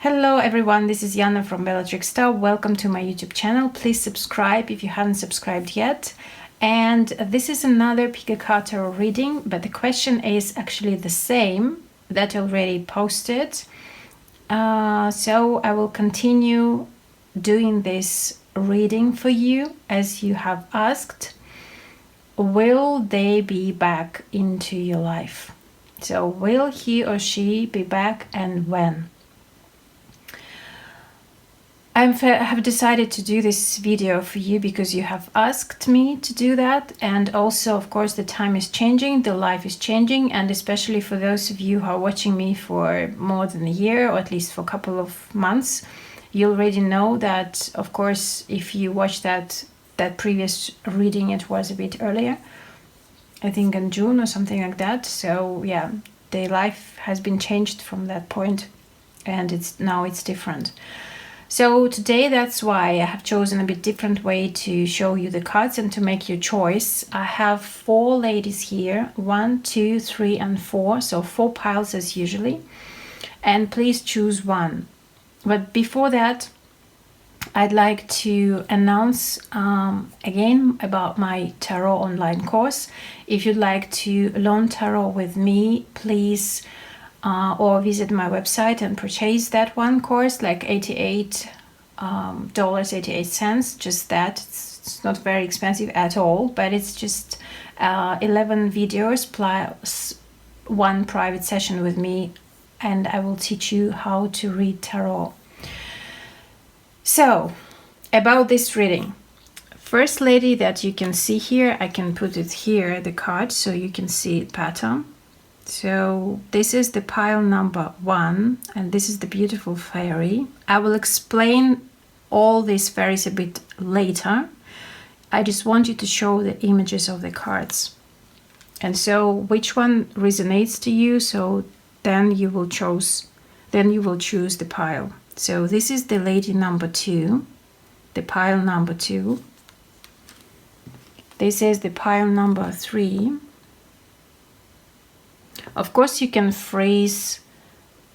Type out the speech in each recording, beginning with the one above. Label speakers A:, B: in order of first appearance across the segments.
A: Hello everyone, this is Jana from Bellatrix Star. Welcome to my YouTube channel. Please subscribe if you haven't subscribed yet. And this is another pick a card tarot reading, but the question is actually the same that I already posted. So I will continue doing this reading for you as you have asked. Will they be back into your life? So will he or she be back, and when? I have decided to do this video for you because you have asked me to do that, and also of course the time is changing, the life is changing, and especially for those of you who are watching me for more than a year or at least for a couple of months, you already know that of course if you watched that previous reading, it was a bit earlier, I think in June or something like that. So yeah, the life has been changed from that point, and now it's different. So today, that's why I have chosen a bit different way to show you the cards and to make your choice. I have 4 ladies here, 1, 2, 3, and 4. So 4 piles as usually. And please choose one. But before that, I'd like to announce again about my tarot online course. If you'd like to learn tarot with me, please or visit my website and purchase that one course, like $88.88, just that. It's not very expensive at all, but it's just 11 videos plus 1 private session with me, and I will teach you how to read tarot. So, about this reading. First lady that you can see here, I can put it here, the card, so you can see the pattern. So this is the pile number 1, and this is the beautiful fairy. I will explain all these fairies a bit later. I just want you to show the images of the cards. And so which one resonates to you, so then you will choose the pile. So this is the lady number 2, the pile number 2. This is the pile number 3. Of course, you can freeze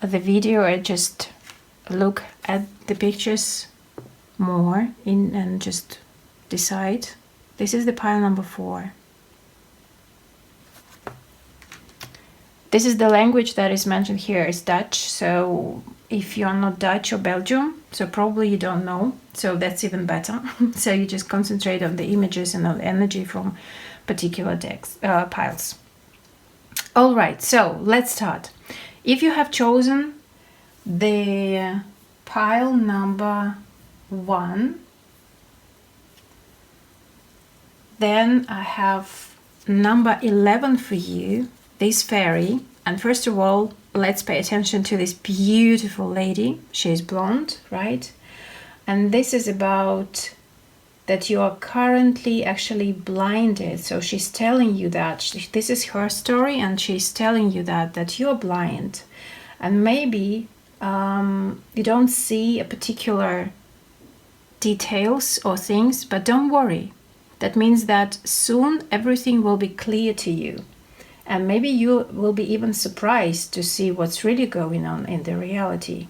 A: the video or just look at the pictures more and just decide. This is the pile number 4. This is the language that is mentioned here is Dutch. So if you're not Dutch or Belgium, so probably you don't know. So that's even better. So you just concentrate on the images and on the energy from particular piles. All right, so let's start. If you have chosen the pile number 1, then I have number 11 for you, this fairy. And first of all, let's pay attention to this beautiful lady. She's blonde, right? And this is about that you are currently actually blinded. So she's telling you that this is her story, and she's telling you that you're blind, and maybe you don't see a particular details or things, but don't worry. That means that soon everything will be clear to you, and maybe you will be even surprised to see what's really going on in the reality.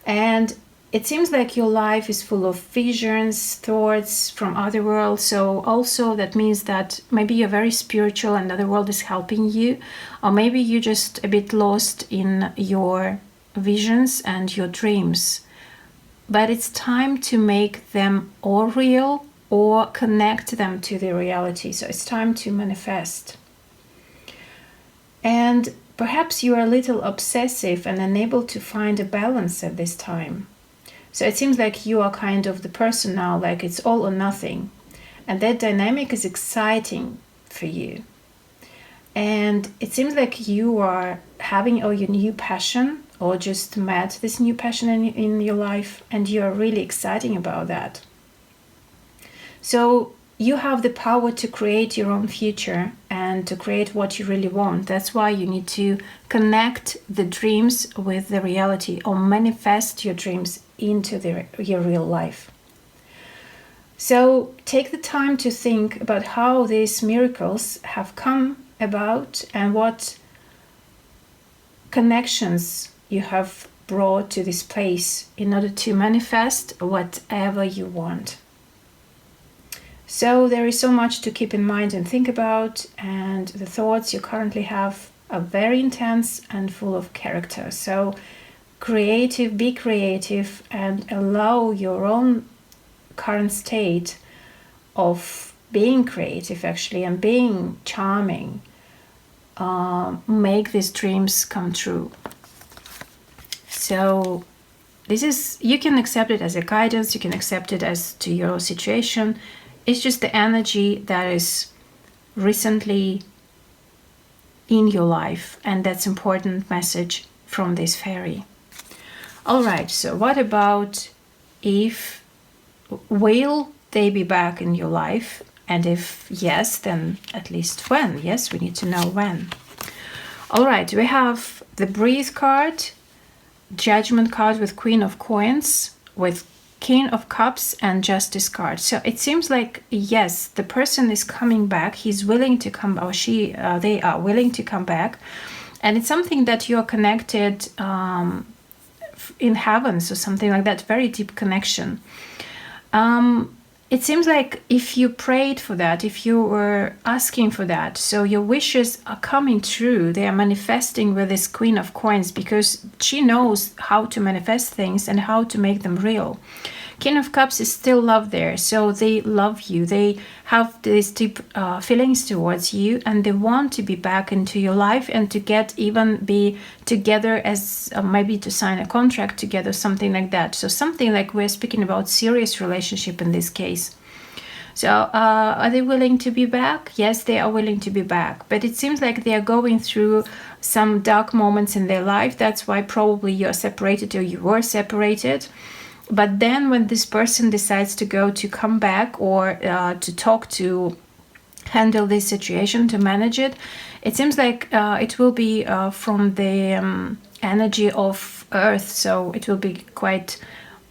A: And it seems like your life is full of visions, thoughts from other worlds. So also that means that maybe you're very spiritual and other world is helping you, or maybe you're just a bit lost in your visions and your dreams. But it's time to make them all real or connect them to the reality. So it's time to manifest. And perhaps you are a little obsessive and unable to find a balance at this time. So it seems like you are kind of the person now, like it's all or nothing. And that dynamic is exciting for you. And it seems like you are having your new passion, or just met this new passion in your life, and you are really excited about that. So you have the power to create your own future and to create what you really want. That's why you need to connect the dreams with the reality, or manifest your dreams into your real life. So take the time to think about how these miracles have come about and what connections you have brought to this place in order to manifest whatever you want. So there is so much to keep in mind and think about, and the thoughts you currently have are very intense and full of character. So be creative and allow your own current state of being creative actually and being charming. Make these dreams come true. So this is, you can accept it as a guidance, you can accept it as to your situation. It's just the energy that is recently in your life, and that's important message from this fairy. All right, so what about if, will they be back in your life? And if yes, then at least when? Yes, we need to know when. All right, we have the Breathe card, Judgment card with Queen of Coins, with King of Cups and Justice card. So it seems like, yes, the person is coming back. He's willing to come, or they are willing to come back. And it's something that you're connected in heaven, so something like that, very deep connection. It seems like if you prayed for that, if you were asking for that, so your wishes are coming true. They are manifesting with this Queen of Coins because she knows how to manifest things and how to make them real. King of Cups is still love there, so they love you. They have these deep feelings towards you, and they want to be back into your life and to even be together as maybe to sign a contract together, something like that. So something like we're speaking about serious relationship in this case. So are they willing to be back? Yes, they are willing to be back, but it seems like they are going through some dark moments in their life. That's why probably you're separated or you were separated. But then when this person decides to come back or to talk, to handle this situation, to manage it, it seems like it will be from the energy of earth. So it will be quite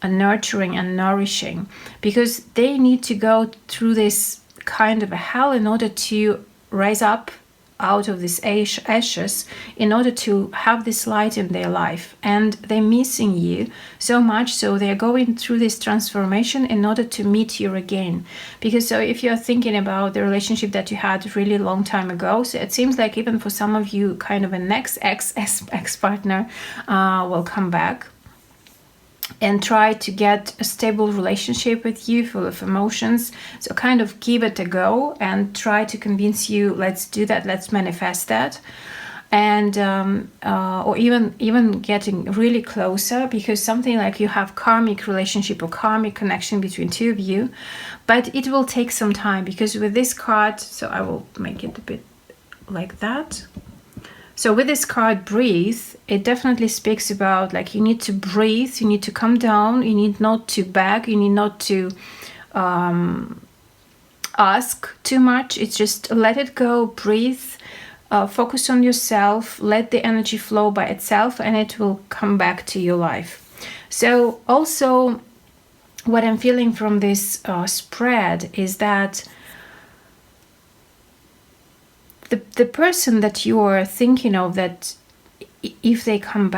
A: nurturing and nourishing, because they need to go through this kind of a hell in order to rise up out of these ashes, in order to have this light in their life. And they're missing you so much, so they're going through this transformation in order to meet you again. Because so if you're thinking about the relationship that you had really long time ago, so it seems like even for some of you, kind of an ex-partner will come back and try to get a stable relationship with you full of emotions. So kind of give it a go and try to convince you, let's do that, let's manifest that. And or even getting really closer, because something like you have karmic relationship or karmic connection between two of you, but it will take some time, because with this card, so I will make it a bit like that. So with this card, Breathe, it definitely speaks about like you need to breathe, you need to come down, you need not to beg, you need not to ask too much. It's just let it go, breathe, focus on yourself, let the energy flow by itself, and it will come back to your life. So also what I'm feeling from this spread is that the person that you are thinking of, that if they comes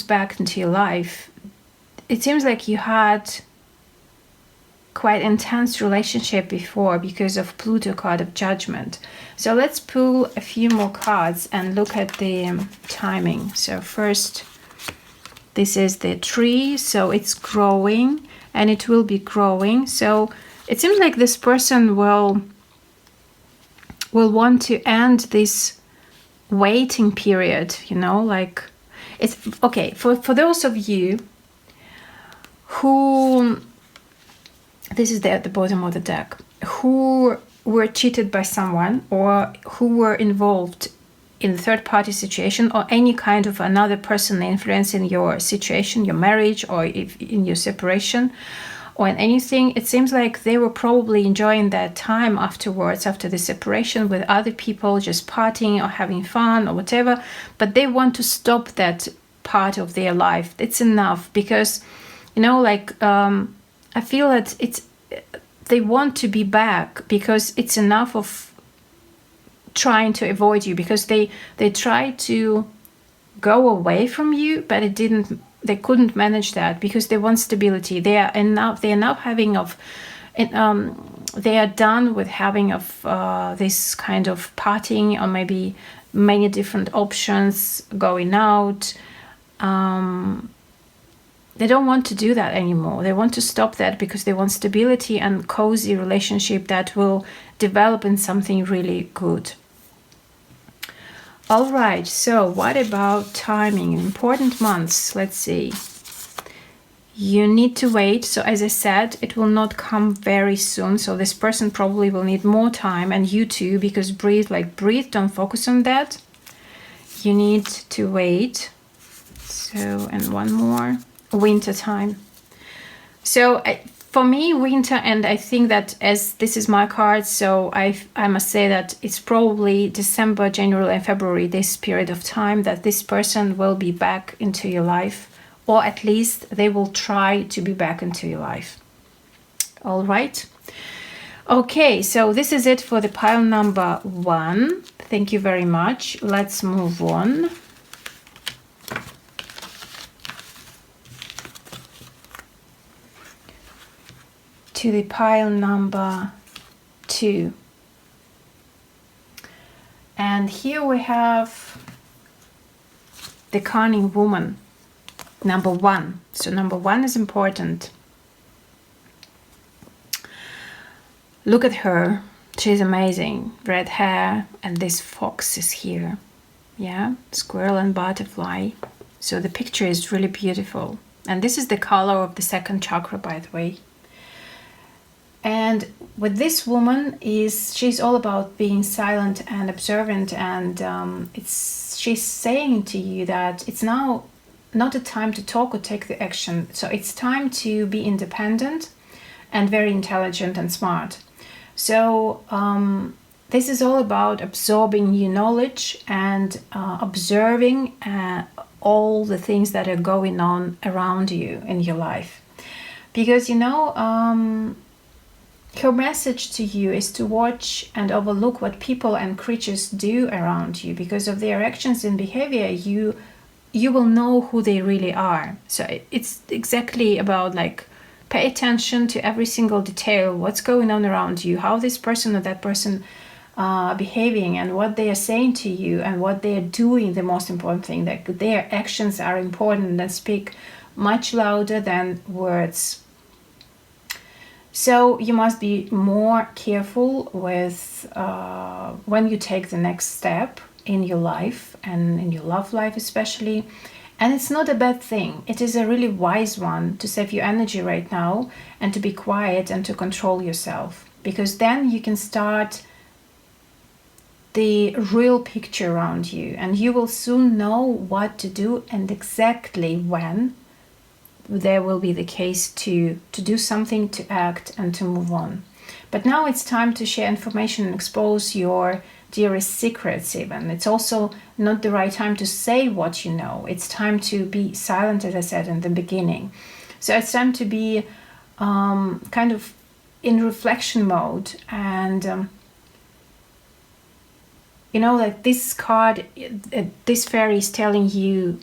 A: back into your life, it seems like you had quite intense relationship before because of Pluto card of Judgment. So let's pull a few more cards and look at the timing. So first, this is the tree, so it's growing and it will be growing. So it seems like this person will want to end this waiting period, you know, like it's okay for those of you who, this is at the bottom of the deck, who were cheated by someone or who were involved in a third-party situation or any kind of another person influence in your situation, your marriage, or if in your separation, or in anything. It seems like they were probably enjoying that time afterwards, after the separation, with other people, just partying or having fun or whatever, but they want to stop that part of their life. It's enough, because, you know, like I feel that they want to be back, because it's enough of trying to avoid you, because they try to go away from you, but they couldn't manage that because they want stability. They are now having of, they are done with having of this kind of partying, or maybe many different options going out. They don't want to do that anymore. They want to stop that because they want stability and cozy relationship that will develop in something really good. All right, so what about timing? Important months, let's see. You need to wait. So as I said, it will not come very soon. So this person probably will need more time, and you too, because breathe, don't focus on that. You need to wait. So, and one more, winter time. So for me, winter, and I think that as this is my card, so I must say that it's probably December, January and February, this period of time, that this person will be back into your life, or at least they will try to be back into your life. All right. Okay, so this is it for the pile number 1. Thank you very much. Let's move on. To the pile number 2. And here we have the cunning woman, number 1. So number 1 is important. Look at her. She's amazing. Red hair, and this fox is here. Yeah, squirrel and butterfly. So the picture is really beautiful. And this is the color of the 2nd chakra, by the way. And with this woman she's all about being silent and observant, and she's saying to you that it's now not a time to talk or take the action. So it's time to be independent and very intelligent and smart. So this is all about absorbing new knowledge and observing all the things that are going on around you in your life. Because, her message to you is to watch and overlook what people and creatures do around you. Because of their actions and behavior, you will know who they really are. So it's exactly about pay attention to every single detail, what's going on around you, how this person or that person behaving, and what they are saying to you, and what they are doing. The most important thing, that their actions are important and speak much louder than words. So you must be more careful with when you take the next step in your life and in your love life especially. And it's not a bad thing. It is a really wise one to save your energy right now and to be quiet and to control yourself. Because then you can start the real picture around you, and you will soon know what to do and exactly when there will be the case to do something, to act and to move on. But now it's time to share information and expose your dearest secrets even. It's also not the right time to say what you know. It's time to be silent, as I said in the beginning. So it's time to be kind of in reflection mode. And this card, this fairy is telling you,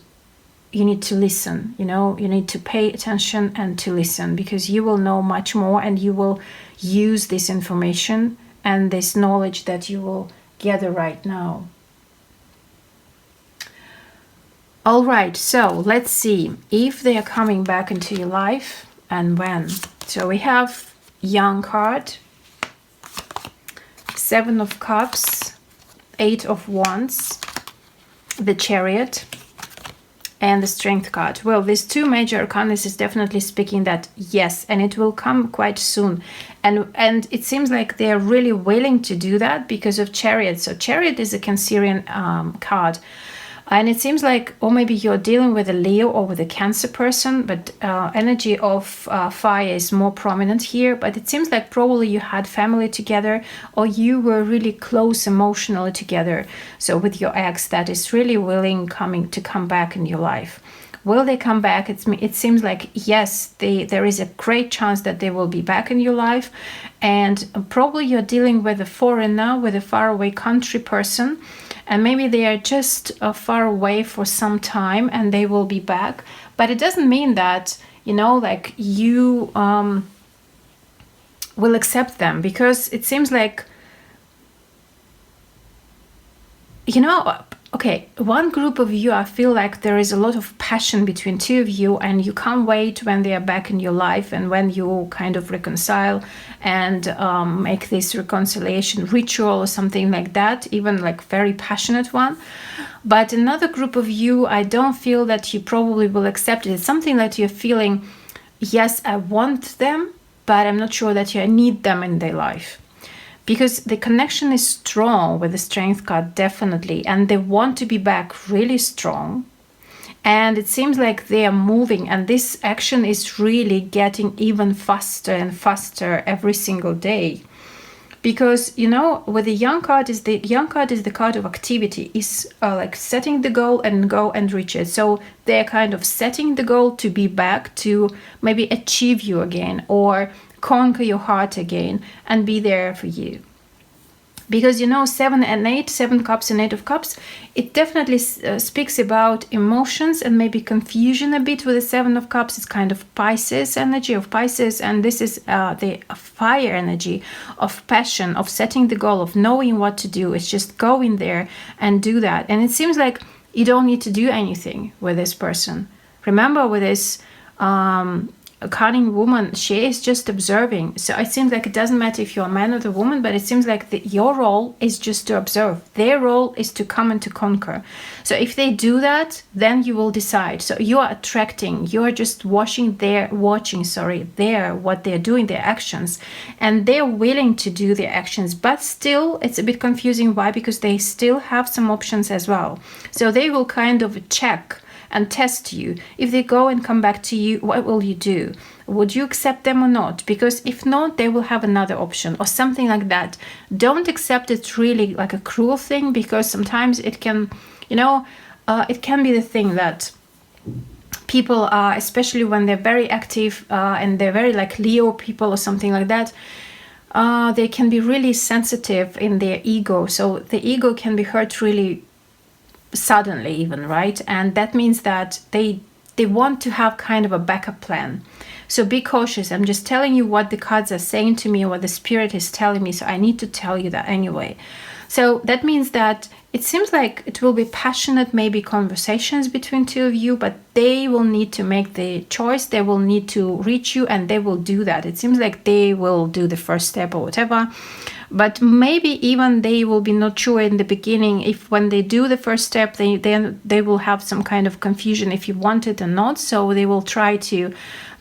A: you need to listen, you need to pay attention and to listen, because you will know much more, and you will use this information and this knowledge that you will gather right now. All right, so let's see if they are coming back into your life and when. So we have Young card, 7 of Cups, 8 of Wands, the Chariot, and the Strength card. Well, these 2 major arcana is definitely speaking that yes, and it will come quite soon. And it seems like they're really willing to do that because of Chariot. So Chariot is a Cancerian card. And it seems like, or maybe you're dealing with a Leo or with a Cancer person, but energy of fire is more prominent here. But it seems like probably you had family together, or you were really close emotionally together. So with your ex that is really willing to come back in your life. Will they come back? It seems like yes, there is a great chance that they will be back in your life, and probably you're dealing with a foreigner, with a faraway country person, and maybe they are just far away for some time and they will be back. But it doesn't mean that, you know, like you will accept them, because it seems like, you know, okay, one group of you, I feel like there is a lot of passion between two of you, and you can't wait when they are back in your life and when you kind of reconcile and make this reconciliation ritual or something like that, even like very passionate one. But another group of you, I don't feel that you probably will accept it. It's something that you're feeling, yes, I want them, but I'm not sure that I need them in their life. Because the connection is strong with the Strength card, definitely, and they want to be back really strong. And it seems like they are moving, and this action is really getting even faster and faster every single day. Because, you know, with the young card is the card of activity, is like setting the goal and go and reach it. So they're kind of setting the goal to be back, to maybe achieve you again, or conquer your heart again and be there for you. Because, you know, 7 Cups and 8 of Cups, it definitely speaks about emotions and maybe confusion a bit with the 7 of Cups. It's kind of Pisces energy of Pisces, and this is the fire energy of passion, of setting the goal, of knowing what to do. It's just go in there and do that. And it seems like you don't need to do anything with this person. Remember, with this a cunning woman, she is just observing. So it seems like it doesn't matter if you're a man or a woman, but it seems like your role is just to observe. Their role is to come and to conquer. So if they do that, then you will decide. So you are attracting, you are just watching what they're doing, their actions, and they're willing to do their actions. But still, it's a bit confusing. Why? Because they still have some options as well. So they will kind of check and test you. If they go and come back to you, what will you do? Would you accept them or not? Because if not, they will have another option or something like that. Don't accept it really like a cruel thing, because sometimes it can, you know, it can be the thing that people are, especially when they're very active and they're very like Leo people or something like that, they can be really sensitive in their ego. So the ego can be hurt really suddenly even, right? And that means that they want to have kind of a backup plan. So be cautious. I'm just telling you what the cards are saying to me, or what the spirit is telling me, so I need to tell you that anyway. So that means that it seems like it will be passionate, maybe conversations between two of you, but they will need to make the choice. They will need to reach you, and they will do that. It seems like they will do the first step or whatever. But maybe even they will be not sure in the beginning if when they do the first step, they will have some kind of confusion if you want it or not. So they will try to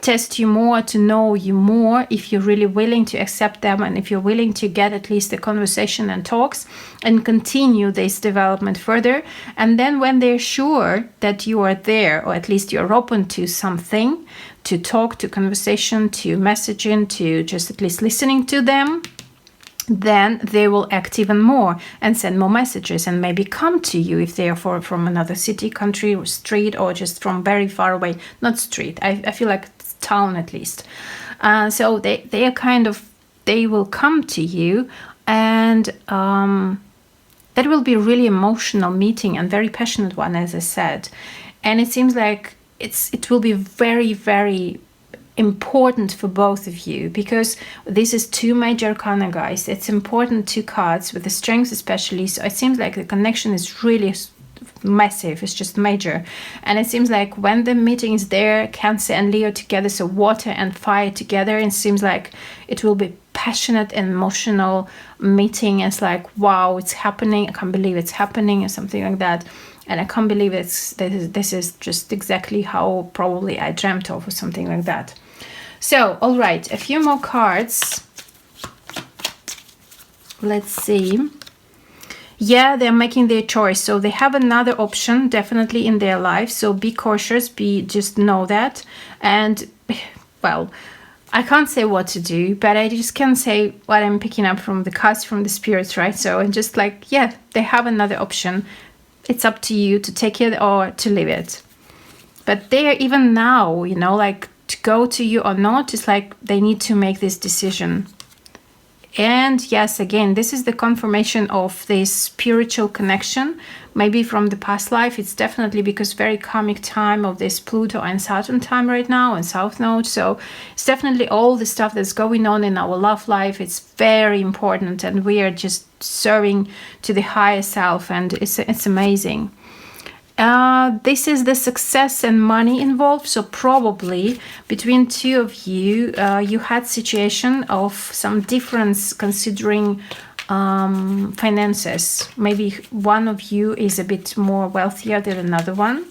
A: test you more, to know you more, if you're really willing to accept them, and if you're willing to get at least a conversation and talks and continue this development further. And then when they're sure that you are there, or at least you're open to something, to talk, to conversation, to messaging, to just at least listening to them, then they will act even more and send more messages, and maybe come to you if they are from another city, country, or street, or just from very far away. Not street, I feel like town at least. So they are kind of, they will come to you, and that will be a really emotional meeting and very passionate one, as I said. And it seems like it will be very, very important for both of you, because this is 2 major arcana, guys. It's important 2 cards with the strength especially. So it seems like the connection is really massive. It's just major. And it seems like when the meeting is there, Cancer and Leo together, so water and fire together, it seems like it will be passionate and emotional meeting. It's like, wow, it's happening, I can't believe it's happening, or something like that. And I can't believe this is just exactly how probably I dreamt of, or something like that. So, all right, a few more cards. Let's see. Yeah, they're making their choice. So they have another option definitely in their life. So be cautious, just know that. And, well, I can't say what to do, but I just can say what I'm picking up from the cards, from the spirits, right? So I'm just like, yeah, they have another option. It's up to you to take it or to leave it. But they are even now, you know, like to go to you or not, it's like they need to make this decision. And yes, again, this is the confirmation of this spiritual connection, maybe from the past life. It's definitely because very karmic time of this Pluto and Saturn time right now and South Node. So it's definitely all the stuff that's going on in our love life. It's very important, and we are just serving to the higher self, and it's amazing. This is the success and money involved. So probably between two of you, you had situation of some difference considering finances. Maybe one of you is a bit more wealthier than another one,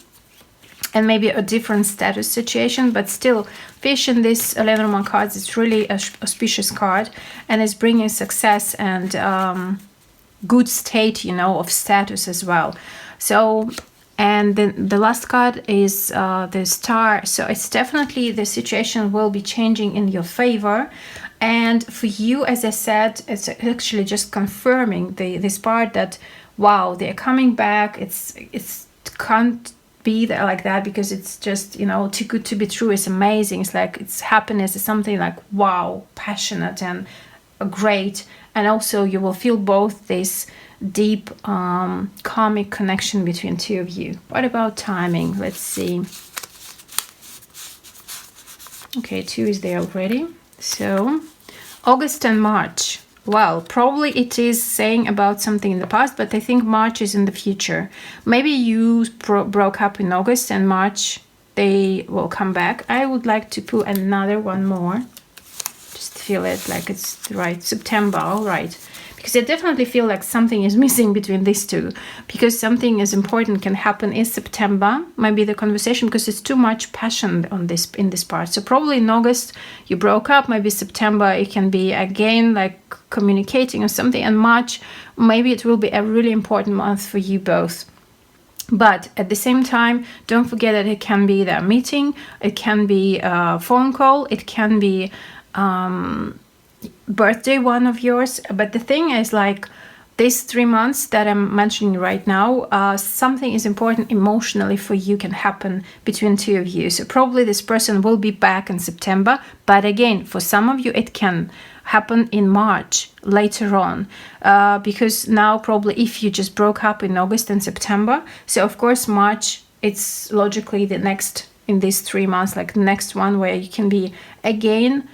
A: and maybe a different status situation, but still fish in this Lenormand cards is really a auspicious card, and it's bringing success and good state, you know, of status as well. So, and then the last card is the Star. So it's definitely the situation will be changing in your favor. And for you, as I said, it's actually just confirming this part that, wow, they're coming back. It's can't be there like that, because it's just, you know, too good to be true. It's amazing. It's like it's happiness. It's something like, wow, passionate and great. And also you will feel both this deep karmic connection between two of you. What about timing? Let's see. Okay, 2 is there already. So August and March. Well, probably it is saying about something in the past, but I think March is in the future. Maybe you broke up in August and March they will come back. I would like to put another one more. Just feel it like it's right. September, all right. Because I definitely feel like something is missing between these two, because something as important can happen in September, maybe the conversation, because it's too much passion on this in this part. So probably in August you broke up, maybe September it can be again like communicating or something, and March maybe it will be a really important month for you both. But at the same time, don't forget that it can be the meeting, it can be a phone call, it can be birthday one of yours. But the thing is, like, these 3 months that I'm mentioning right now, something is important emotionally for you can happen between two of you. So probably this person will be back in September, but again, for some of you it can happen in March later on, because now probably if you just broke up in August and September, so of course March, it's logically the next in these 3 months, like the next one where you can be again,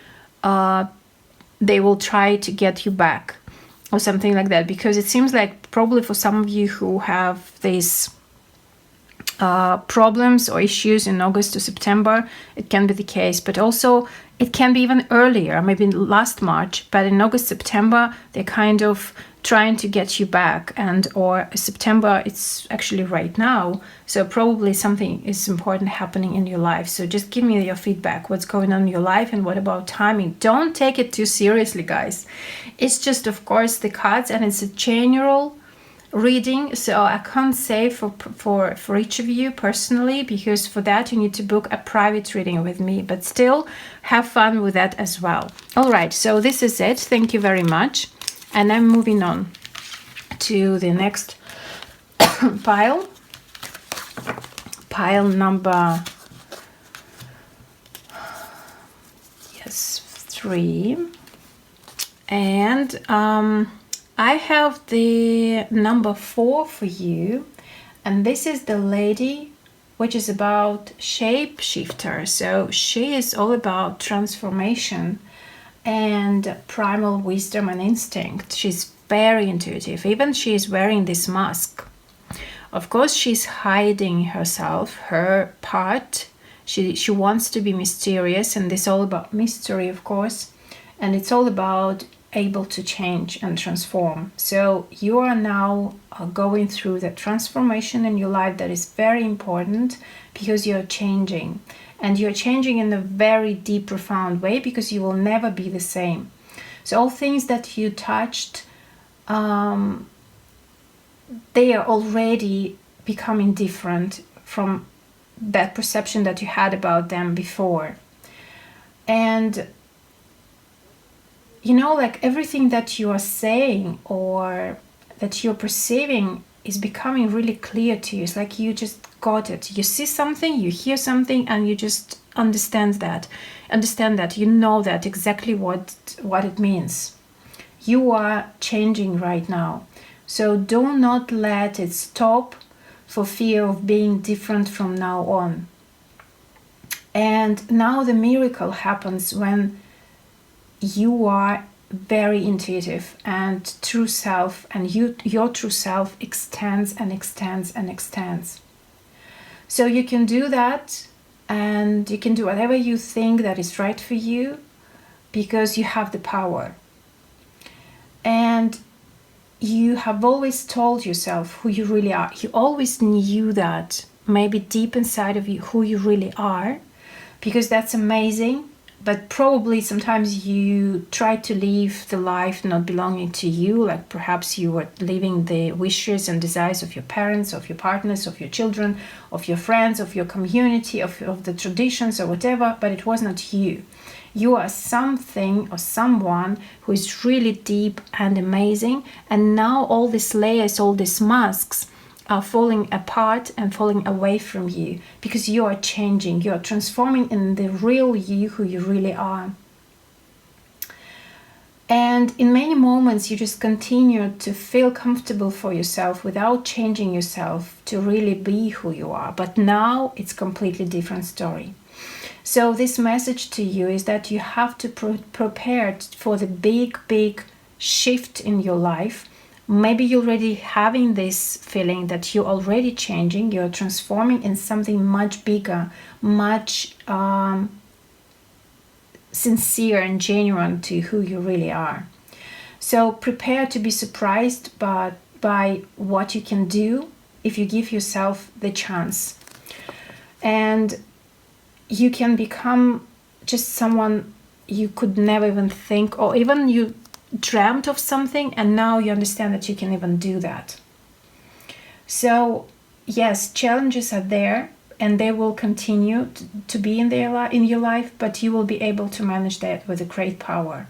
A: they will try to get you back or something like that, because it seems like probably for some of you who have these problems or issues in August to September, it can be the case. But also it can be even earlier, maybe last March, but in August, September, they're kind of trying to get you back. And or September, it's actually right now, so probably something is important happening in your life. So just give me your feedback, what's going on in your life, and what about timing. Don't take it too seriously, guys. It's just, of course, the cards, and it's a general reading, so I can't say for each of you personally, because for that you need to book a private reading with me, but still have fun with that as well. All right, so this is it. Thank you very much, and I'm moving on to the next pile number 3, and I have the number 4 for you, and this is the lady, which is about shapeshifter. So she is all about transformation and primal wisdom and instinct. She's very intuitive. Even she is wearing this mask. Of course, she's hiding herself, her part. She wants to be mysterious, and this is all about mystery, of course, and it's all about able to change and transform. So you are now going through the transformation in your life that is very important, because you're changing, and you're changing in a very deep, profound way, because you will never be the same. So all things that you touched, they are already becoming different from that perception that you had about them before. And you know, like everything that you are saying or that you're perceiving is becoming really clear to you. It's like you just got it. You see something, you hear something, and you just understand that. You know that exactly what it means. You are changing right now. So do not let it stop for fear of being different from now on. And now the miracle happens when you are very intuitive and true self, and your true self extends and extends and extends. So you can do that, and you can do whatever you think that is right for you, because you have the power. And you have always told yourself who you really are. You always knew that, maybe deep inside of you, who you really are, because that's amazing. But probably sometimes you try to live the life not belonging to you, like perhaps you were living the wishes and desires of your parents, of your partners, of your children, of your friends, of your community, of the traditions or whatever, but it was not you. You are something or someone who is really deep and amazing, and now all these layers, all these masks are falling apart and falling away from you, because you are changing, you are transforming in the real you, who you really are. And in many moments you just continue to feel comfortable for yourself without changing yourself to really be who you are. But now it's completely different story. So this message to you is that you have to prepare for the big shift in your life. Maybe you're already having this feeling that you're already changing, you're transforming in something much bigger, much sincere and genuine to who you really are. So prepare to be surprised by what you can do if you give yourself the chance. And you can become just someone you could never even think, or even you dreamt of something, and now you understand that you can even do that. So yes, challenges are there, and they will continue to be in your life, but you will be able to manage that with a great power.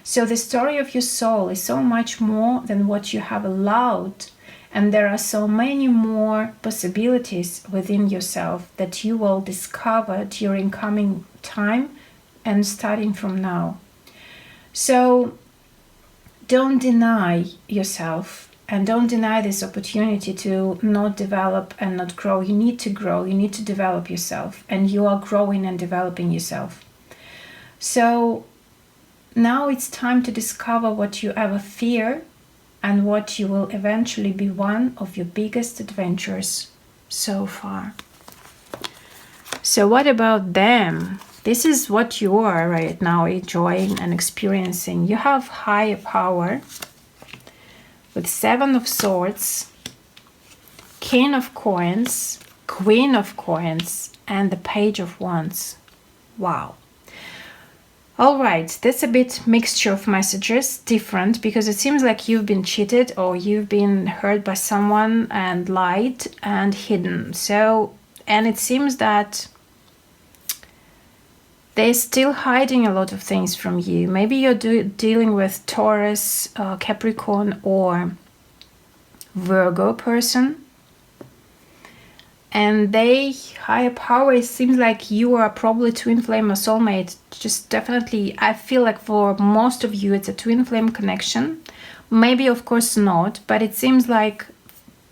A: So the story of your soul is so much more than what you have allowed, and there are so many more possibilities within yourself that you will discover during coming time and starting from now. So don't deny yourself, and don't deny this opportunity to not develop and not grow. You need to grow, you need to develop yourself, and you are growing and developing yourself. So now it's time to discover what you ever fear, and what you will eventually be one of your biggest adventures so far. So what about them? This is what you are right now enjoying and experiencing. You have higher power with 7 of Swords, King of Coins, Queen of Coins, and the Page of Wands. Wow. All right, that's a bit mixture of messages, different, because it seems like you've been cheated or you've been hurt by someone and lied and hidden. So, and it seems that they're still hiding a lot of things from you. Maybe you're dealing with Taurus, Capricorn, or Virgo person. And they, higher power, it seems like you are probably twin flame or soulmate. Just definitely, I feel like for most of you, it's a twin flame connection. Maybe, of course, not. But it seems like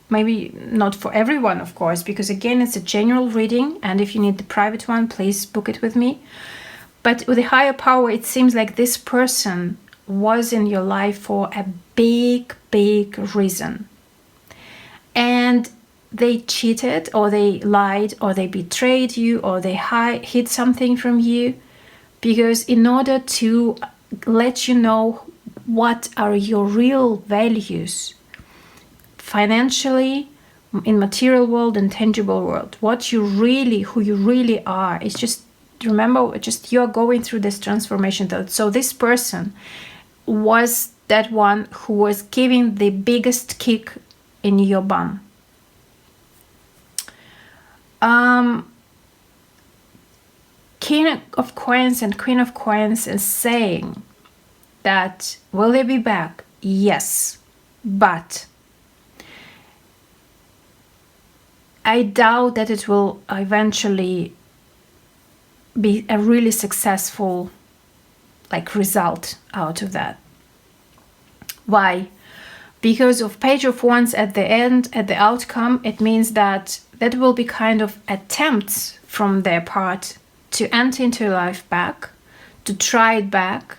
A: maybe not for everyone, of course, because again, it's a general reading. And if you need the private one, please book it with me. But with the higher power, it seems like this person was in your life for a big reason. And they cheated, or they lied, or they betrayed you, or they hid something from you, because in order to let you know what are your real values financially, in material world and tangible world, what you really, who you really are. It's just, remember, just you're going through this transformation. So this person was that one who was giving the biggest kick in your bum. King of Coins and Queen of Coins is saying that, will they be back? Yes, but I doubt that it will eventually be a really successful like result out of that. Why? Because of Page of Wands at the end, at the outcome, it means that that will be kind of attempts from their part to enter into your life back, to try it back,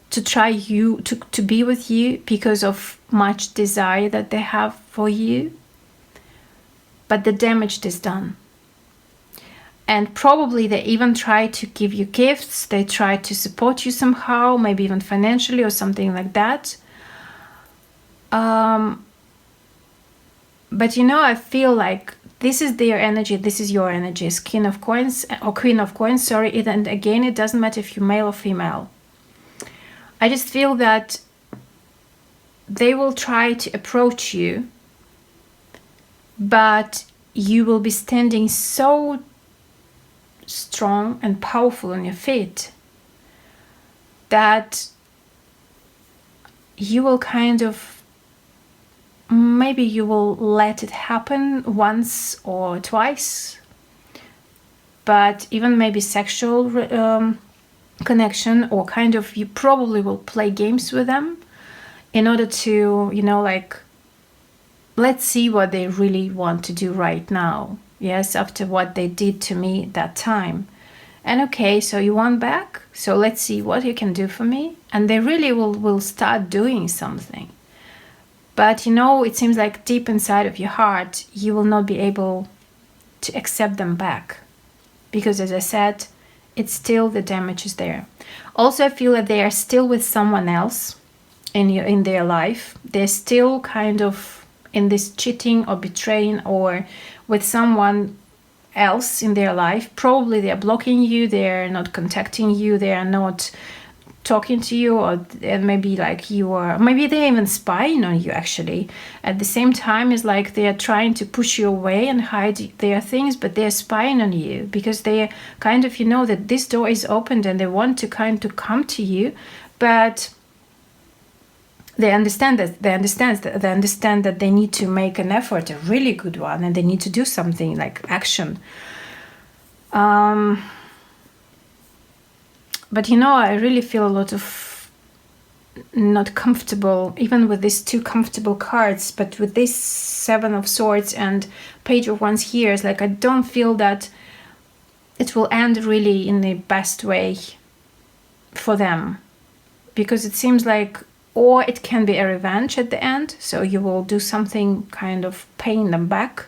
A: to try you, to be with you because of much desire that they have for you. But the damage is done. And probably they even try to give you gifts, they try to support you somehow, maybe even financially or something like that. But you know, I feel like this is their energy, this is your energy, as King of Coins or Queen of Coins, sorry. And again, it doesn't matter if you're male or female. I just feel that they will try to approach you, but you will be standing so strong and powerful on your feet that you will kind of, maybe you will let it happen once or twice, but even maybe sexual connection, or kind of you probably will play games with them in order to, you know, like, let's see what they really want to do right now. Yes, after what they did to me that time. And okay, so you want back? So let's see what you can do for me. And they really will start doing something. But you know, it seems like deep inside of your heart, you will not be able to accept them back. Because as I said, it's still, the damage is there. Also, I feel that they are still with someone else in their life. They're still kind of in this cheating or betraying, or with someone else in their life. Probably they're blocking you, they're not contacting you, they are not talking to you, or maybe like you are, maybe they're even spying on you actually. At the same time, it's like they are trying to push you away and hide their things, but they're spying on you because they kind of, you know, that this door is opened and they want to kind of come to you, but they understand that they need to make an effort, a really good one, and they need to do something like action. But you know, I really feel a lot of not comfortable, even with these two comfortable cards, but with this Seven of Swords and Page of Wands here, it's like I don't feel that it will end really in the best way for them, because it seems like, or it can be a revenge at the end, so you will do something kind of paying them back,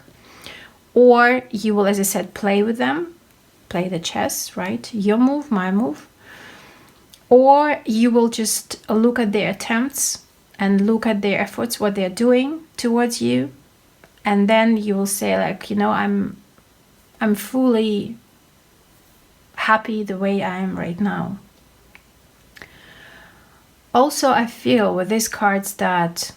A: or you will, as I said, play with them, play the chess, right? Your move, my move. Or you will just look at their attempts and look at their efforts, what they're doing towards you, and then you will say like, you know, I'm fully happy the way I am right now. Also, I feel with these cards that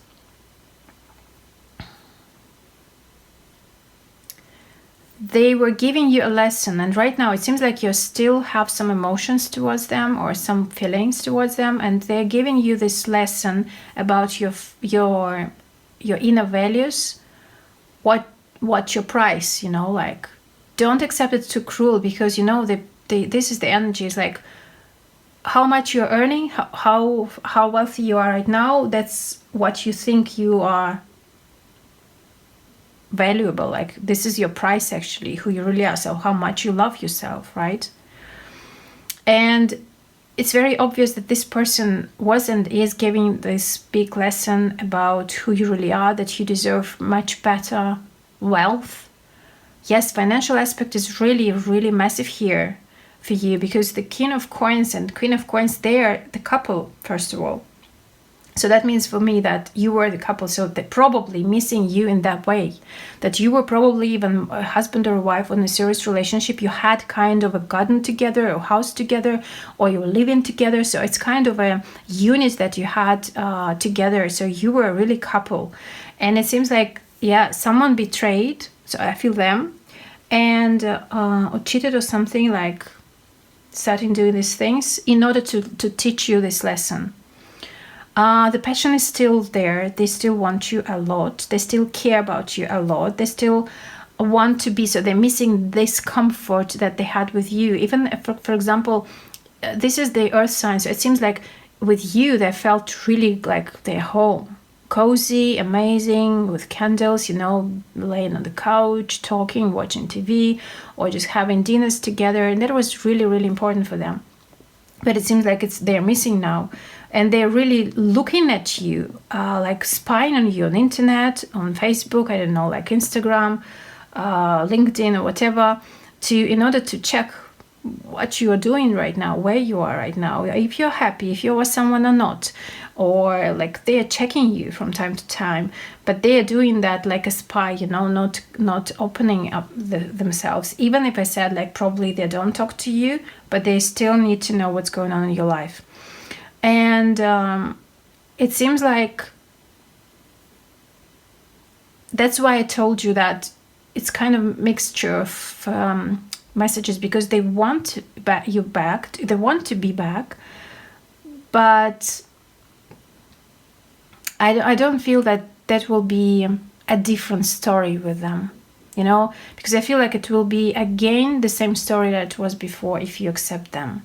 A: they were giving you a lesson, and right now it seems like you still have some emotions towards them or some feelings towards them, and they're giving you this lesson about your inner values, what your price, you know, like don't accept it too cruel, because you know this is the energy, is like how much you're earning, how wealthy you are right now, that's what you think you are valuable, like this is your price actually, who you really are, so how much you love yourself, right? And it's very obvious that this person is giving this big lesson about who you really are, that you deserve much better wealth. Yes, financial aspect is really, really massive here for you, because the King of Coins and Queen of Coins, they are the couple, first of all. So that means for me that you were the couple, so they're probably missing you in that way, that you were probably even a husband or a wife in a serious relationship. You had kind of a garden together, or house together, or you were living together. So it's kind of a unit that you had together. So you were a really couple. And it seems like, yeah, someone betrayed, so I feel them, and or cheated or something, like starting doing these things in order to teach you this lesson. The passion is still there. They still want you a lot. They still care about you a lot. They still want to be, so they're missing this comfort that they had with you. Even for example, this is the earth sign, so it seems like with you they felt really like their home, cozy, amazing, with candles, you know, laying on the couch, talking, watching TV, or just having dinners together, and that was really, really important for them. But it seems like they're missing now, and they're really looking at you, like spying on you on internet, on Facebook, I don't know, like Instagram, LinkedIn, or whatever, in order to check what you are doing right now, where you are right now, if you're happy, if you're with someone or not, or like they are checking you from time to time, but they are doing that like a spy, you know, not opening up themselves. Even if I said like probably they don't talk to you, but they still need to know what's going on in your life. And it seems like that's why I told you that it's kind of mixture of messages, because they want you back, they want to be back, but I don't feel that will be a different story with them, you know, because I feel like it will be again the same story that it was before if you accept them.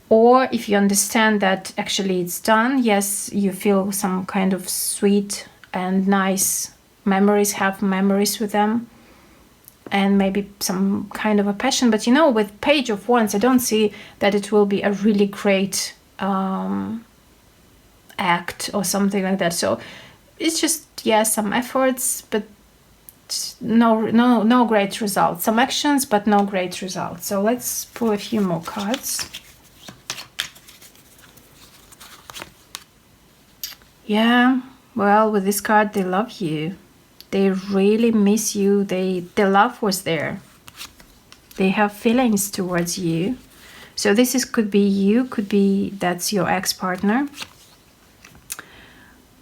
A: Or if you understand that actually it's done, yes, you feel some kind of sweet and nice memories, have memories with them, and maybe some kind of a passion. But you know, with Page of Wands, I don't see that it will be a really great act or something like that. So it's just, yeah, some efforts, but no great results. Some actions, but no great results. So let's pull a few more cards. Yeah, well, with this card, they love you. They really miss you. The love was there. They have feelings towards you. So this could be you, could be that's your ex-partner.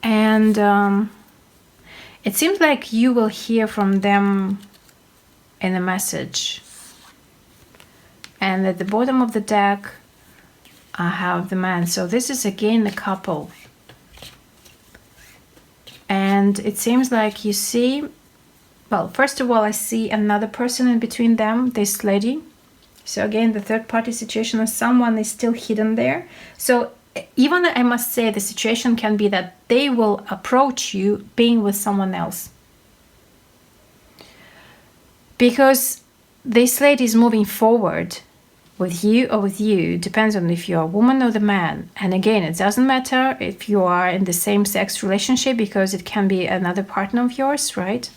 A: And it seems like you will hear from them in a message. And at the bottom of the deck, I have the man. So this is again the couple. And it seems like you see, well, first of all, I see another person in between them, this lady. So again, the third party situation, and someone is still hidden there. So even I must say the situation can be that they will approach you being with someone else. Because this lady is moving forward with you or with you, depends on if you're a woman or the man. And again, it doesn't matter if you are in the same sex relationship, because it can be another partner of yours, right?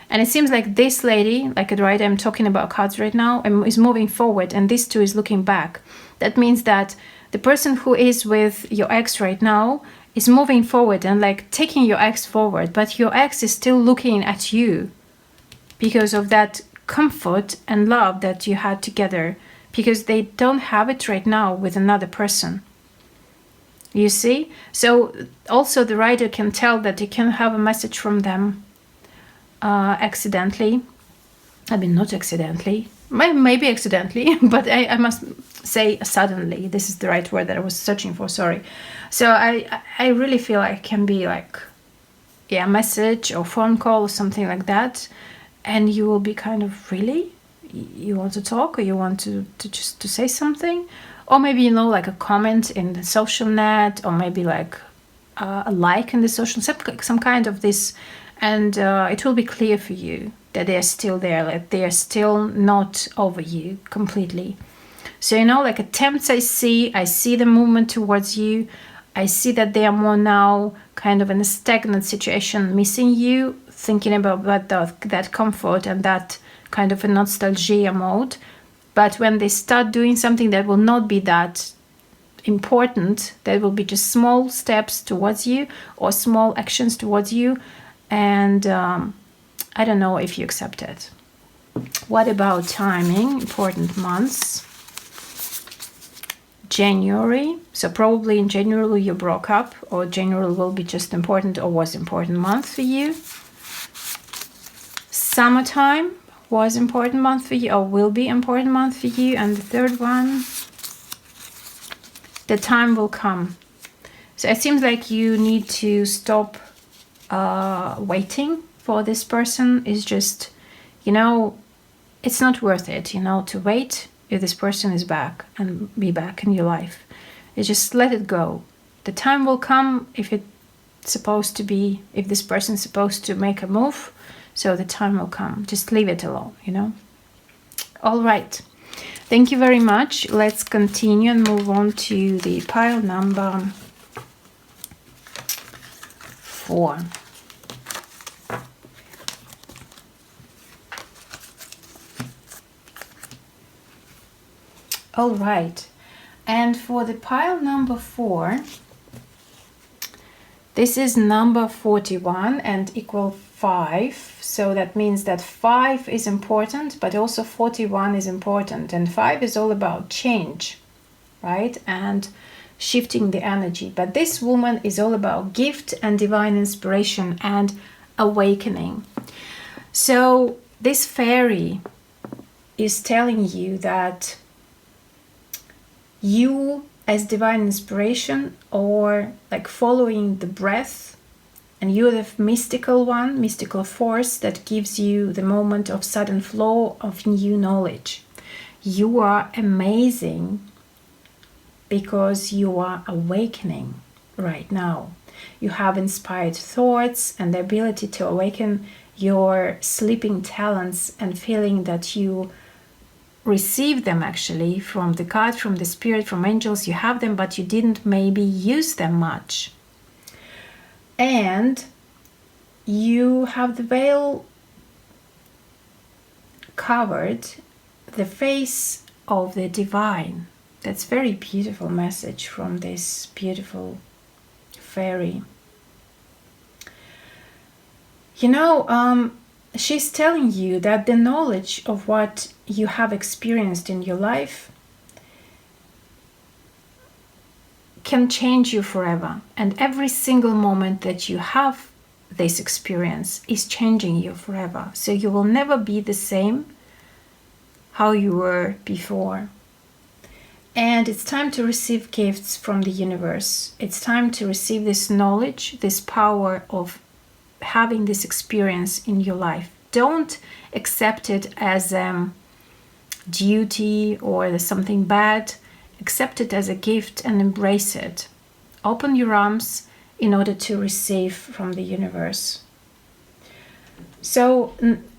A: And it seems like this lady, like right, I'm talking about cards right now, is moving forward, and this too is looking back. That means that the person who is with your ex right now is moving forward and like taking your ex forward, but your ex is still looking at you because of that comfort and love that you had together, because they don't have it right now with another person. You see? So also the writer can tell that you can have a message from them accidentally. I mean, not accidentally, maybe accidentally, but I must say suddenly. This is the right word that I was searching for, sorry. So I really feel like it can be like, yeah, a message or phone call or something like that. And you will be kind of, really? You want to talk, or you want to just to say something? Or maybe, you know, like a comment in the social net, or maybe like a like in the social, some kind of this. And it will be clear for you that they are still there, like they are still not over you completely. So, you know, like attempts I see the movement towards you. I see that they are more now kind of in a stagnant situation, missing you, thinking about that comfort and that kind of a nostalgia mode. But when they start doing something that will not be that important, that will be just small steps towards you or small actions towards you, and I don't know if you accept it. What about timing? Important months. January. So probably in January you broke up, or January will be just important or was important month for you. Summertime was important month for you, or will be important month for you. And the third one, the time will come. So it seems like you need to stop waiting for this person. Is just, you know, it's not worth it, you know, to wait if this person is back and be back in your life. You just let it go. The time will come if it's supposed to be, if this person's supposed to make a move, so the time will come. Just leave it alone, you know. All right. Thank you very much. Let's continue and move on to the pile number 4. All right. And for the pile number 4, this is number 41 and equal 5. So that means that 5 is important, but also 41 is important. And 5 is all about change, right? And shifting the energy. But this woman is all about gift and divine inspiration and awakening. So this fairy is telling you that you as divine inspiration, or like following the breath, and you're the mystical one, mystical force that gives you the moment of sudden flow of new knowledge. You are amazing because you are awakening right now. You have inspired thoughts and the ability to awaken your sleeping talents and feeling that you receive them actually from the God, from the spirit, from angels. You have them, but you didn't maybe use them much. And you have the veil covered, the face of the divine. That's very beautiful message from this beautiful fairy. You know, she's telling you that the knowledge of what you have experienced in your life can change you forever. And every single moment that you have this experience is changing you forever. So you will never be the same how you were before. And it's time to receive gifts from the universe. It's time to receive this knowledge, this power of having this experience in your life. Don't accept it as duty or something bad. Accept it as a gift and embrace it. Open your arms in order to receive from the universe. So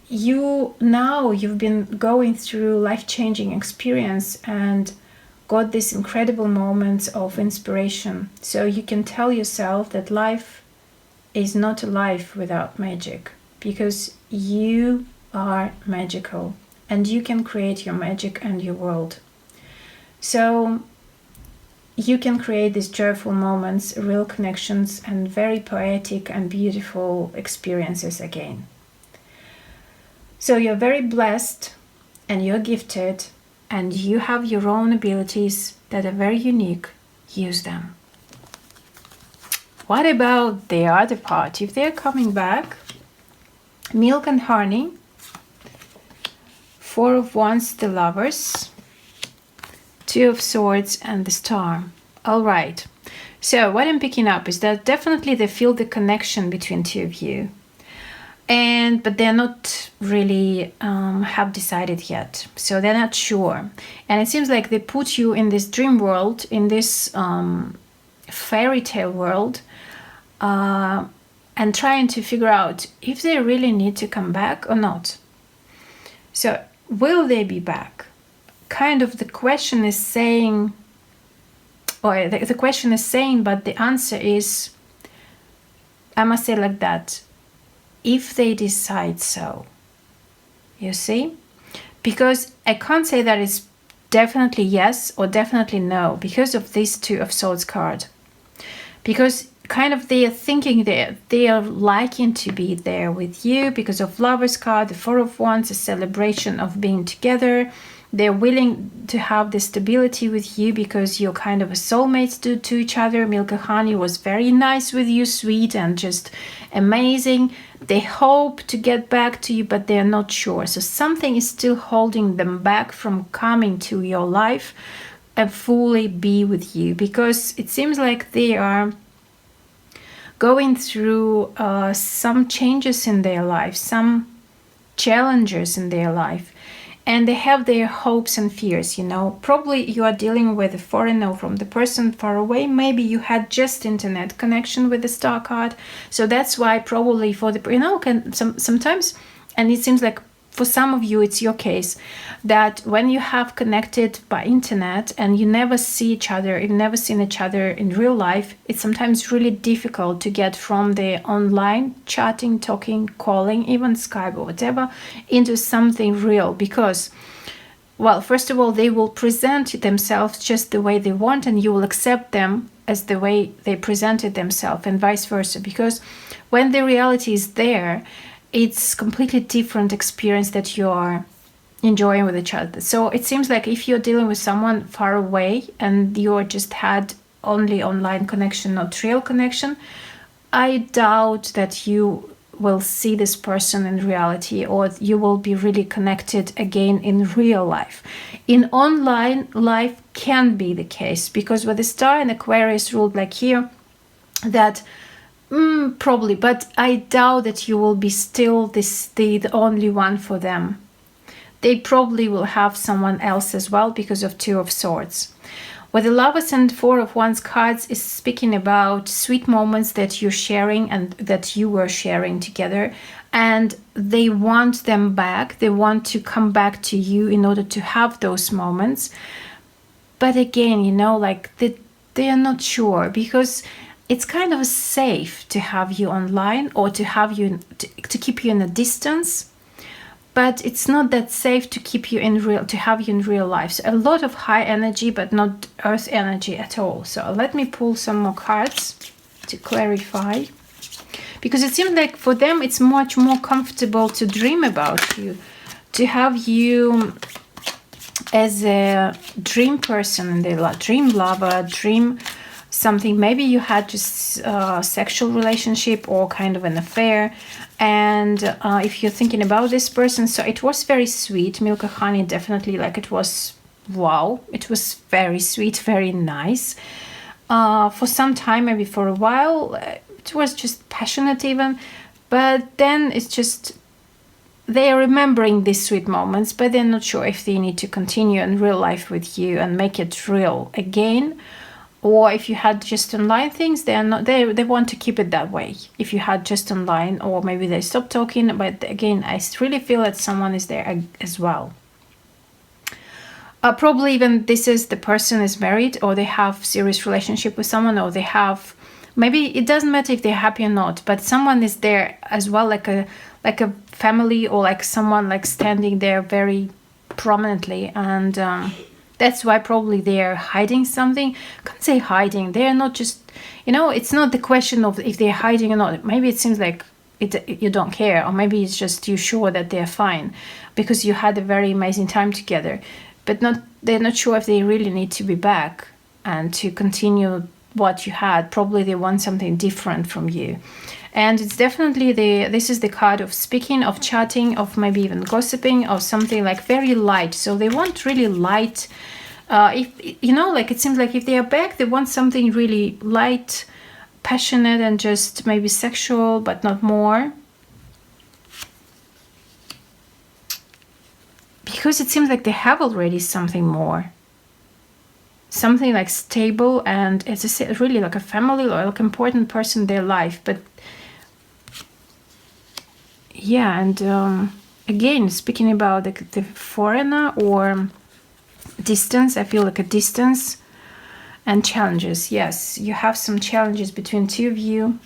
A: you've been going through life-changing experience and got these incredible moments of inspiration. So you can tell yourself that life is not a life without magic, because you are magical and you can create your magic and your world. So you can create these joyful moments, real connections, and very poetic and beautiful experiences again. So you're very blessed and you're gifted and you have your own abilities that are very unique. Use them. What about the other part? If they're coming back, milk and honey, 4 of Wands, the Lovers, 2 of Swords, and the Star. All right. So what I'm picking up is that definitely they feel the connection between two of you, but they're not really have decided yet. So they're not sure, and it seems like they put you in this dream world, in this fairy tale world, and trying to figure out if they really need to come back or not. So will they be back? Kind of the question is saying, or the question is saying, but the answer is, I must say like that, if they decide so. You see? Because I can't say that it's definitely yes or definitely no because of these 2 of Swords card. Because kind of they are thinking they are liking to be there with you because of Lovers card, the 4 of Wands, a celebration of being together. They're willing to have the stability with you because you're kind of a soulmate to each other. Milk and Honey was very nice with you, sweet and just amazing. They hope to get back to you, but they're not sure. So something is still holding them back from coming to your life and fully be with you, because it seems like they are going through some changes in their life, some challenges in their life, and they have their hopes and fears. Probably you are dealing with a foreigner from the person far away. Maybe you had just internet connection with the star card, so that's why probably for the sometimes, and it seems like for some of you it's your case, that when you have connected by internet and you never see each other, you've never seen each other in real life, it's sometimes really difficult to get from the online chatting, talking, calling, even Skype or whatever, into something real. Because, well, first of all, they will present themselves just the way they want, and you will accept them as the way they presented themselves, and vice versa. Because when the reality is there, it's completely different experience that you are enjoying with each other. So it seems like if you're dealing with someone far away and you just had only online connection, not real connection, I doubt that you will see this person in reality, or you will be really connected again in real life. In online life can be the case, because with the star and Aquarius ruled like here, that probably, but I doubt that you will be still the only one for them. They probably will have someone else as well, because of Two of Swords. With the Lovers and Four of Wands cards is speaking about sweet moments that you're sharing and that you were sharing together, and they want them back. They want to come back to you in order to have those moments. But again, they are not sure, because it's kind of safe to have you online, or to have you to keep you in a distance, but it's not that safe to keep you to have you in real life. So a lot of high energy, but not earth energy at all. So let me pull some more cards to clarify, because it seems like for them it's much more comfortable to dream about you, to have you as a dream person in their life, dream lover, dream something. Maybe you had just a sexual relationship or kind of an affair, and if you're thinking about this person, so it was very sweet. Milk and honey, definitely, like it was, wow, it was very sweet, very nice. For some time, maybe for a while, it was just passionate even, but then it's just they are remembering these sweet moments, but they're not sure if they need to continue in real life with you and make it real again. Or if you had just online things, they want to keep it that way. If you had just online, or maybe they stopped talking, but again, I really feel that someone is there as well. Probably even the person is married, or they have serious relationship with someone, or they have, maybe it doesn't matter if they're happy or not, but someone is there as well, like a family, or like someone like standing there very prominently, and that's why probably they're hiding something. I can't say hiding. They're not just, it's not the question of if they're hiding or not. Maybe it seems like you don't care, or maybe it's just you're sure that they're fine because you had a very amazing time together. But they're not sure if they really need to be back and to continue what you had. Probably they want something different from you. And it's definitely this is the card of speaking, of chatting, of maybe even gossiping, or something like very light. So they want really light. It seems like if they are back, they want something really light, passionate, and just maybe sexual, but not more. Because it seems like they have already something more. Something like stable, and as I said, really like a family or like important person in their life. But yeah, and again, speaking about the foreigner or distance, I feel like a distance and challenges. Yes, you have some challenges between two of you.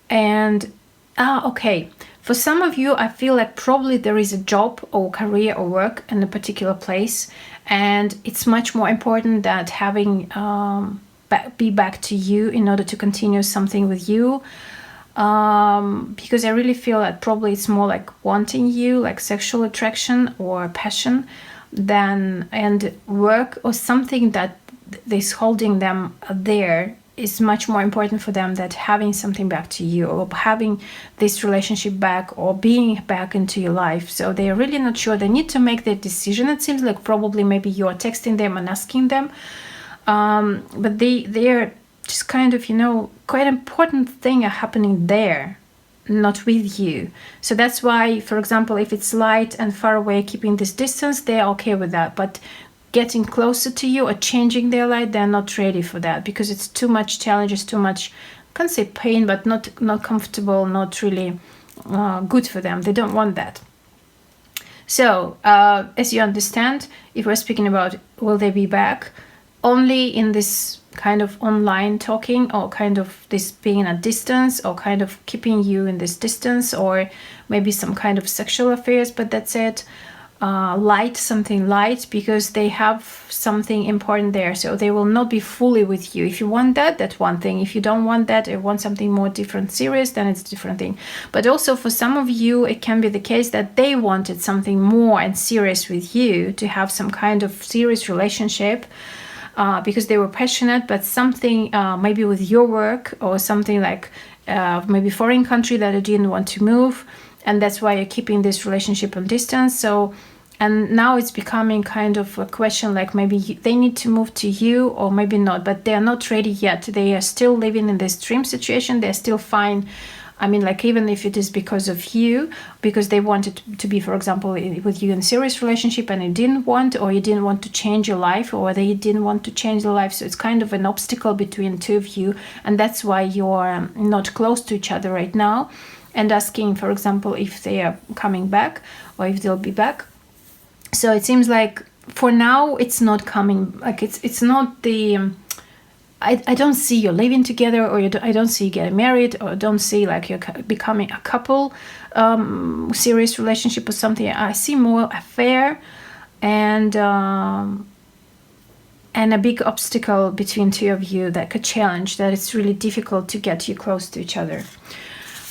A: And okay, for some of you, I feel like probably there is a job or career or work in a particular place, and it's much more important that having be back to you in order to continue something with you. Because I really feel that probably it's more like wanting you, like sexual attraction or passion, and work or something that is holding them there is much more important for them than having something back to you, or having this relationship back, or being back into your life. So they're really not sure. They need to make their decision. It seems like probably maybe you're texting them and asking them, but they're just kind of, quite important thing are happening there. not with you. So that's why, for example, if it's light and far away, keeping this distance, they're okay with that. But getting closer to you or changing their light, they're not ready for that, because it's too much challenges, too much, I can't say pain, but not comfortable, not really good for them. They don't want that. So as you understand, if we're speaking about will they be back, only in this kind of online talking, or kind of this being at distance, or kind of keeping you in this distance, or maybe some kind of sexual affairs, but that's it. Light, something light, because they have something important there, so they will not be fully with you. If you want that, that's one thing. If you don't want that, or want something more different, serious, then it's a different thing. But also for some of you, it can be the case that they wanted something more and serious with you, to have some kind of serious relationship, because they were passionate, but something maybe with your work, or something like maybe foreign country that they didn't want to move, and that's why you're keeping this relationship on distance. So, and now it's becoming kind of a question, like maybe they need to move to you, or maybe not, but they're not ready yet. They are still living in this dream situation. They're still fine. I mean, like, even if it is because of you, because they wanted to be, for example, with you in a serious relationship, and you didn't want, or you didn't want to change your life, or they didn't want to change their life. So it's kind of an obstacle between two of you, and that's why you're not close to each other right now, and asking, for example, if they are coming back, or if they'll be back. So it seems like for now it's not coming, like it's not the I don't see you living together, or I don't see you getting married, or I don't see like you're becoming a couple, serious relationship or something. I see more affair and a big obstacle between two of you, that could challenge, that it's really difficult to get you close to each other.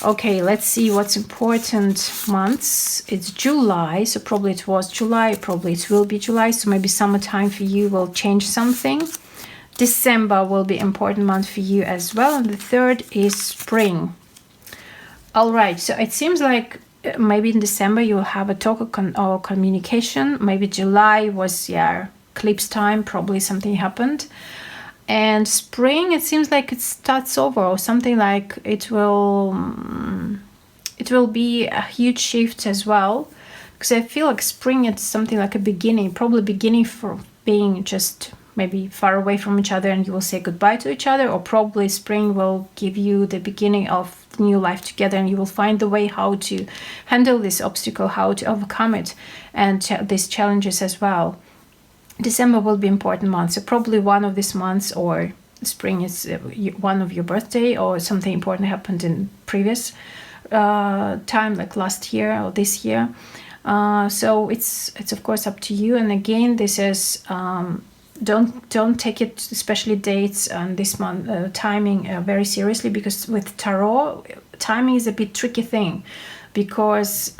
A: Okay, let's see what's important months. It's July, so probably it was July, probably it will be July, so maybe summertime for you will change something. December will be important month for you as well, and the third is spring. All right, so it seems like maybe in December you will have a talk or communication. Maybe July was eclipse time, probably something happened. And spring, it seems like it starts over, or something like it will be a huge shift as well, because I feel like spring, it's something like a beginning, probably beginning for being just maybe far away from each other, and you will say goodbye to each other, or probably spring will give you the beginning of the new life together, and you will find the way how to handle this obstacle, how to overcome it, and these challenges as well. December will be important month, so probably one of these months, or spring is one of your birthday, or something important happened in previous time, like last year or this year. So it's of course up to you. And again, this is don't take it, especially dates and this month timing, very seriously, because with tarot, timing is a bit tricky thing, because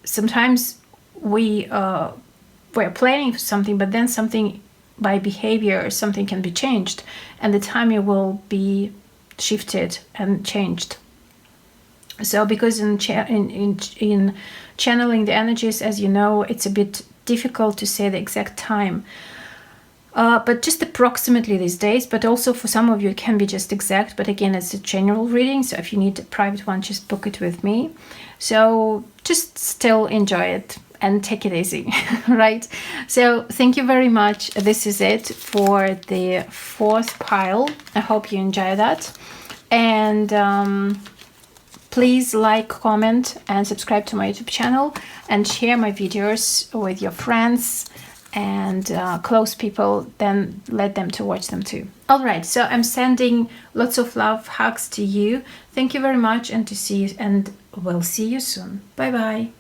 A: sometimes we're planning for something, but then something by behavior or something can be changed, and the timing will be shifted and changed. So because in channeling the energies, as you know, it's a bit difficult to say the exact time, but just approximately these days. But also for some of you it can be just exact, but again, it's a general reading, so if you need a private one, just book it with me. So just still enjoy it and take it easy. Right, so thank you very much. This is it for the fourth pile. I hope you enjoy that, and please like, comment, and subscribe to my YouTube channel, and share my videos with your friends and close people, then let them to watch them too. All right, so I'm sending lots of love, hugs to you. Thank you very much, and we'll see you soon. Bye bye.